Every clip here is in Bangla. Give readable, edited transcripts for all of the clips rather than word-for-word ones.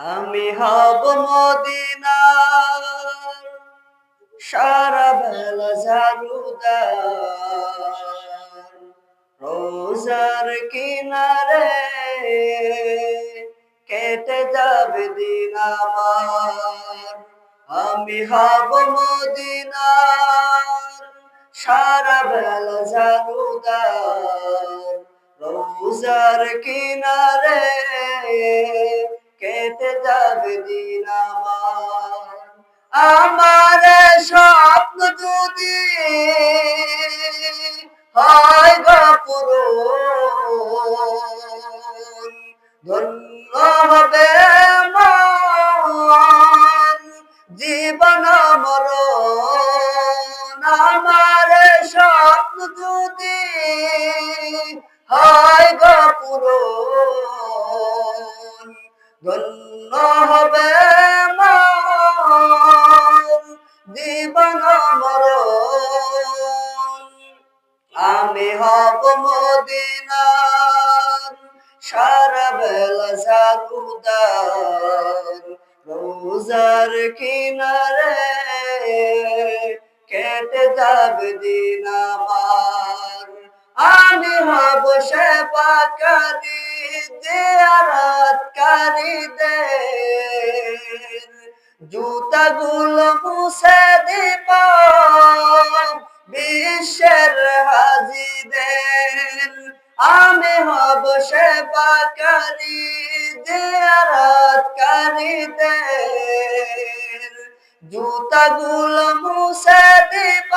আমি হব মদিনার সারা বেলা ঝাড়ুদার, রোজার কিনারে কেটে যাবে দিন আমার। আমি হব মদিনার সারা বেলা ঝাড়ুদার, রোজার কিনারে কেটে যাবে দিন আমার। আমার স্বপ্ন যদি হয় গো পূরণ, ধন্য হবে মন জীবন মরণ। আমার স্বপ্ন যদি হয় গো পূরণ, ধন্য হবে মন জীবন মরণ। আমি হব মদিনার সারা বেলা ঝাড়ুদার, রোজার কিনারে কেটে যাবে দিন আমার। আমি হব সেবাকারী জিয়ারতকারীদের, জুতাগুলো মুছে দিব বিশ্বের হাজীদের। আমি হব সেবাকারী জিয়ারতকারীদের, জুতাগুলো মুছে দিব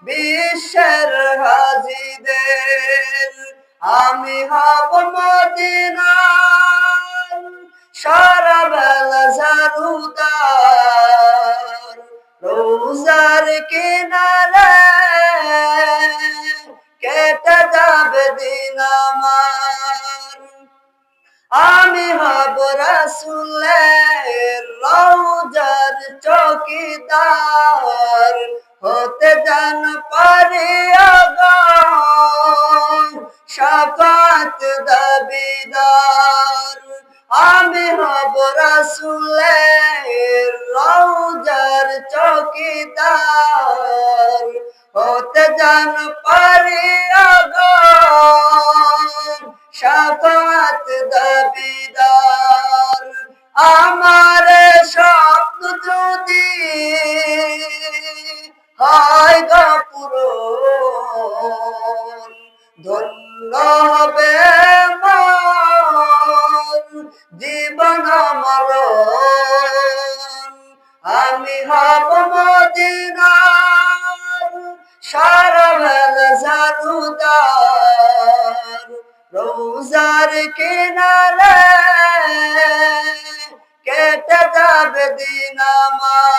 বিশ্বের হাজীদের। আমি হব মদিনার সারা বেলা ঝাড়ুদার, রোজার কিনারে কেটে যাবে দিন আমার। আমি হব রাসূলের রওজার চৌকিদার, হতে জান পারি গো শাফাত দাবিদার। আমি হব রাসূলের রওজার চৌকিদার, হতে জান পারি গো শাফাত দাবিদার। আমার স্বপ্ন যদি হয় গো পূরণ, ধন্য হবে মন জীবন মরণ। আমি হব মদিনার সারা বেলা ঝাড়ুদার, রোজার কিনারে কেটে যাবে দিন আমার।